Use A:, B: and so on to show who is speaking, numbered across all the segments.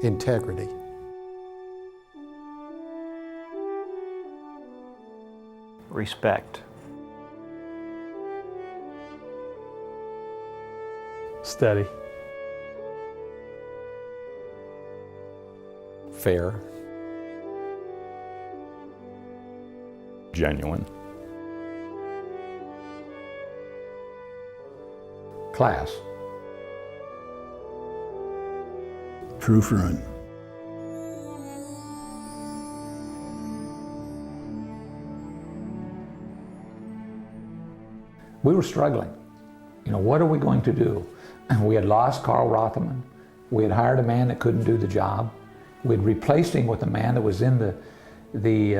A: Integrity.
B: Respect.
C: Steady.
A: Fair.
D: Genuine.
E: Class.
F: True friend.
E: We were struggling. You know, what are we going to do? And we had lost Carl Rotherman. We had hired a man that couldn't do the job. We had replaced him with a man that was in the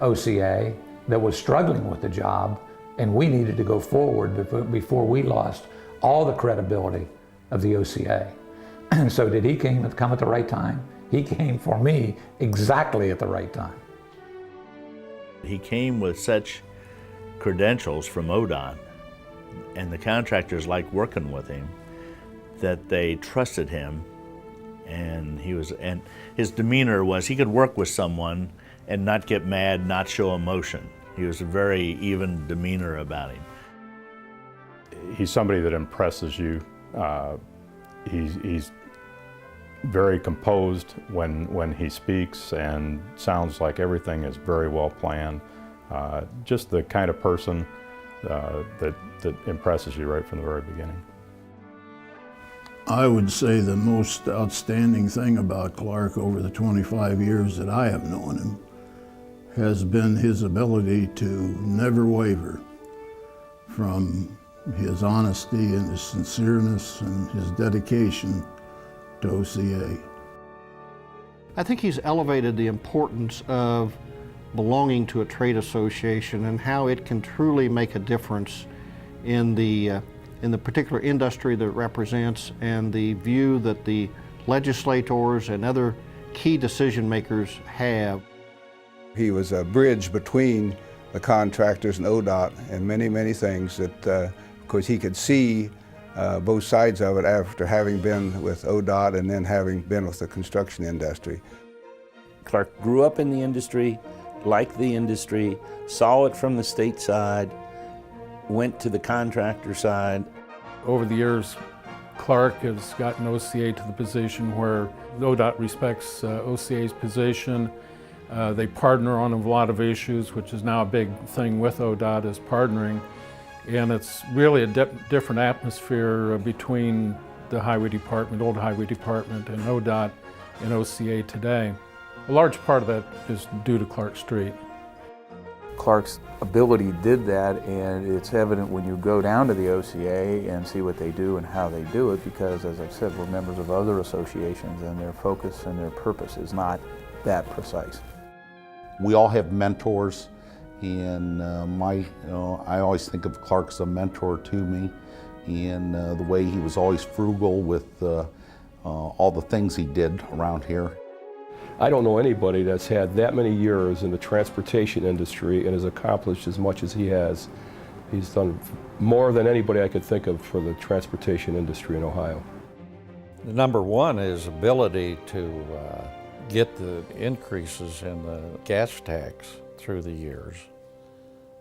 E: OCA that was struggling with the job, and we needed to go forward before we lost all the credibility of the OCA. And so did he come at the right time? He came for me exactly at the right time.
G: He came with such credentials from ODOT, and the contractors liked working with him, that they trusted him, and his demeanor was he could work with someone and not get mad, not show emotion. He was a very even demeanor about him.
D: He's somebody that impresses you. He's very composed when he speaks, and sounds like everything is very well planned. Just the kind of person that impresses you right from the very beginning.
F: I would say the most outstanding thing about Clark over the 25 years that I have known him has been his ability to never waver from his honesty and his sincereness and his dedication to OCA.
B: I think he's elevated the importance of belonging to a trade association and how it can truly make a difference in the particular industry that it represents, and the view that the legislators and other key decision makers have.
H: He was a bridge between the contractors and ODOT and many, many things that, because he could see both sides of it after having been with ODOT and then having been with the construction industry.
I: Clark grew up in the industry, liked the industry, saw it from the state side, went to the contractor side.
C: Over the years, Clark has gotten OCA to the position where ODOT respects OCA's position. They partner on a lot of issues, which is now a big thing with ODOT, is partnering. And it's really a different atmosphere between the Highway Department, old Highway Department, and ODOT and OCA today. A large part of that is due to Clark Street.
J: Clark's ability did that, and it's evident when you go down to the OCA and see what they do and how they do it, because, as I said, we're members of other associations, and their focus and their purpose is not that precise.
K: We all have mentors, and I always think of Clark as a mentor to me, and the way he was always frugal with all the things he did around here.
L: I don't know anybody that's had that many years in the transportation industry and has accomplished as much as he has. He's done more than anybody I could think of for the transportation industry in Ohio.
M: The number one is ability to get the increases in the gas tax through the years.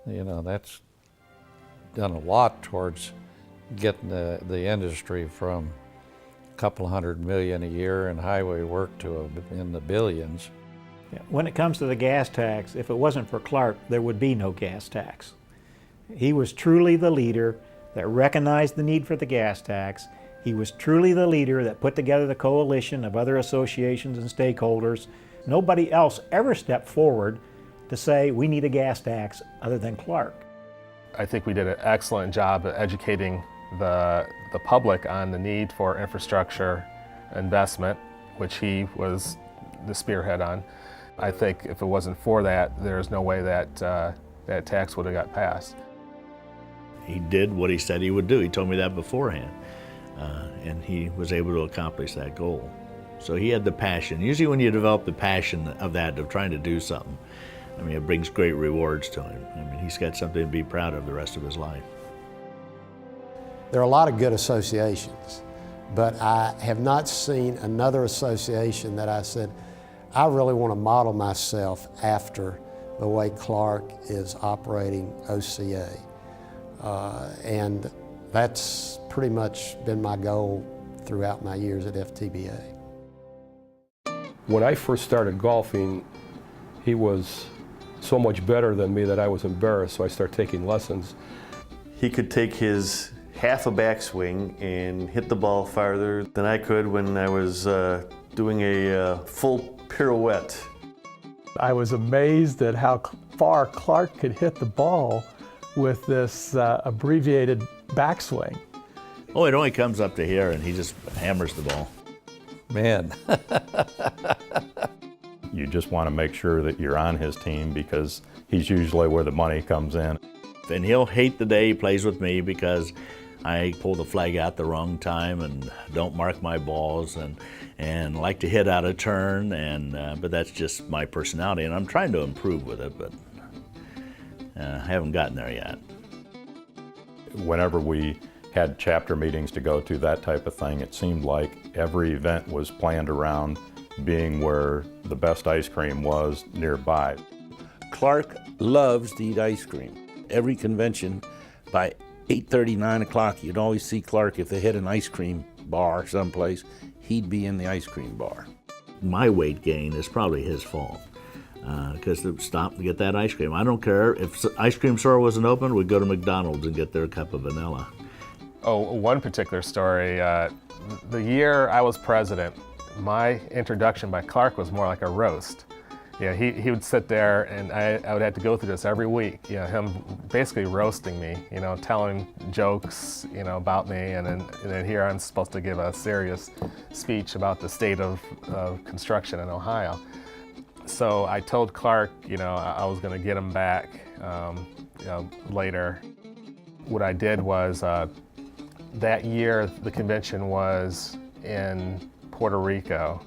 M: You know, that's done a lot towards getting the industry from couple $100 million a year in highway work to in the billions.
N: Yeah. When it comes to the gas tax, if it wasn't for Clark, there would be no gas tax. He was truly the leader that recognized the need for the gas tax. He was truly the leader that put together the coalition of other associations and stakeholders. Nobody else ever stepped forward to say we need a gas tax other than Clark.
O: I think we did an excellent job at educating the public on the need for infrastructure investment, which he was the spearhead on. I think if it wasn't for that, there's no way that that tax would have got passed.
G: He did what he said he would do. He told me that beforehand, and he was able to accomplish that goal. So he had the passion. Usually when you develop the passion of trying to do something, I mean, it brings great rewards to him. I mean, he's got something to be proud of the rest of his life.
A: There are a lot of good associations, but I have not seen another association that I said, I really want to model myself after the way Clark is operating OCA. And that's pretty much been my goal throughout my years at FTBA.
L: When I first started golfing, he was so much better than me that I was embarrassed, so I started taking lessons.
P: He could take his half a backswing and hit the ball farther than I could when I was doing a full pirouette.
Q: I was amazed at how far Clark could hit the ball with this abbreviated backswing.
G: Oh, it only comes up to here and he just hammers the ball.
M: Man.
D: You just want to make sure that you're on his team because he's usually where the money comes in.
G: And he'll hate the day he plays with me because I pull the flag out the wrong time and don't mark my balls and like to hit out of turn, but that's just my personality, and I'm trying to improve with it, but I haven't gotten there yet.
D: Whenever we had chapter meetings to go to, that type of thing, it seemed like every event was planned around being where the best ice cream was nearby.
I: Clark loves to eat ice cream. Every convention, by 8:30, 9 o'clock, you'd always see Clark. If they had an ice cream bar someplace, he'd be in the ice cream bar.
G: My weight gain is probably his fault because to stop and get that ice cream. I don't care if the ice cream store wasn't open, we'd go to McDonald's and get their cup of vanilla.
O: Oh, one particular story. The year I was president, my introduction by Clark was more like a roast. Yeah, he would sit there and I would have to go through this every week. You know, him basically roasting me, you know, telling jokes, you know, about me, and then here I'm supposed to give a serious speech about the state of construction in Ohio. So I told Clark, you know, I was going to get him back, you know, later. What I did was that year the convention was in Puerto Rico.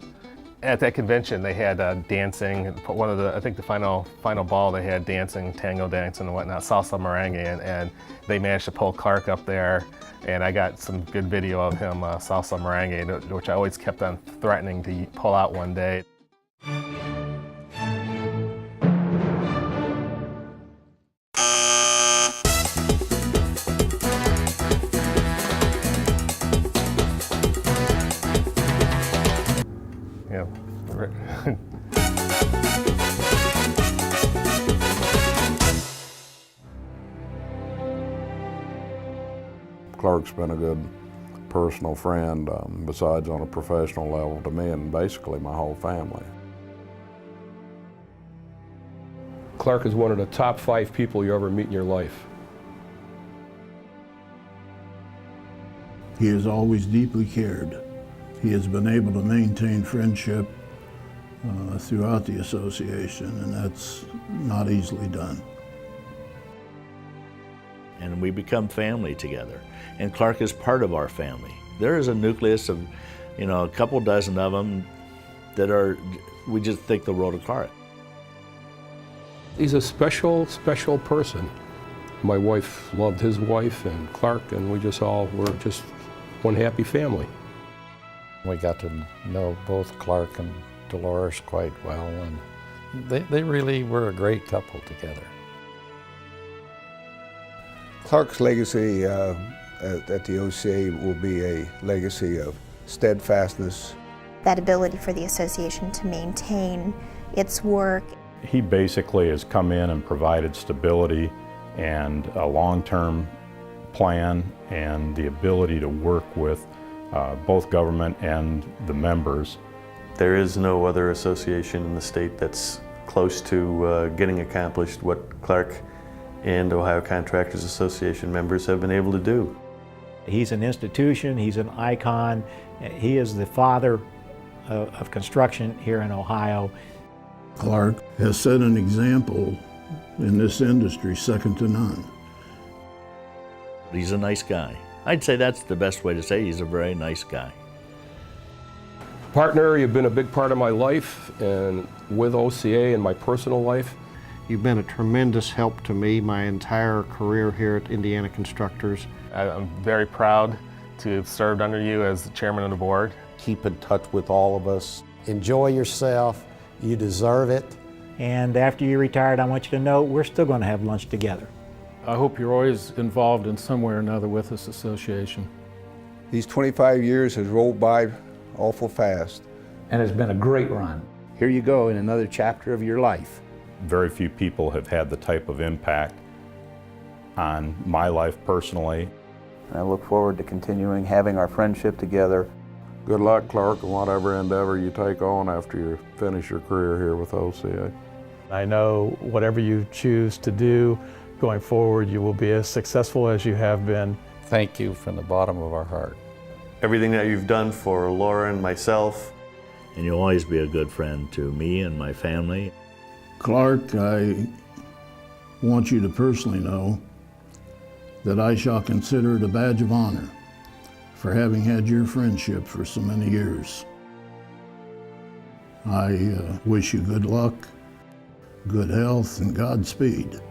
O: At that convention, they had dancing. One of the, I think the final ball, they had dancing, tango dancing and whatnot, salsa merengue, and they managed to pull Clark up there, and I got some good video of him salsa merengue, which I always kept on threatening to pull out one day. Yeah.
R: Clark's been a good personal friend, besides on a professional level to me and basically my whole family.
L: Clark is one of the top 5 people you ever meet in your life.
F: He has always deeply cared. He has been able to maintain friendship throughout the association, and that's not easily done.
G: And we become family together. And Clark is part of our family. There is a nucleus of, you know, a couple dozen of them that are, we just think the world of Clark.
L: He's a special, special person. My wife loved his wife and Clark, and we just all were just one happy family.
M: We got to know both Clark and Dolores quite well, and they really were a great couple together.
H: Clark's legacy at the OCA will be a legacy of steadfastness.
S: That ability for the association to maintain its work.
D: He basically has come in and provided stability and a long-term plan and the ability to work with both government and the members.
P: There is no other association in the state that's close to getting accomplished what Clark and Ohio Contractors Association members have been able to do.
N: He's an institution, he's an icon, he is the father of construction here in Ohio.
F: Clark has set an example in this industry second to none.
G: He's a nice guy. I'd say that's the best way to say he's a very nice guy.
L: Partner, you've been a big part of my life and with OCA and my personal life.
B: You've been a tremendous help to me my entire career here at Indiana Constructors.
O: I'm very proud to have served under you as the chairman of the board.
K: Keep in touch with all of us.
A: Enjoy yourself. You deserve it.
N: And after you're retired, I want you to know we're still going to have lunch together.
C: I hope you're always involved in some way or another with this association.
H: These 25 years has rolled by awful fast.
E: And it's been a great run.
I: Here you go in another chapter of your life.
D: Very few people have had the type of impact on my life personally.
J: And I look forward to continuing having our friendship together.
R: Good luck, Clark, in whatever endeavor you take on after you finish your career here with OCA.
Q: I know whatever you choose to do going forward, you will be as successful as you have been.
M: Thank you from the bottom of our heart.
P: Everything that you've done for Laura and myself.
G: And you'll always be a good friend to me and my family.
F: Clark, I want you to personally know that I shall consider it a badge of honor for having had your friendship for so many years. I wish you good luck, good health, and Godspeed.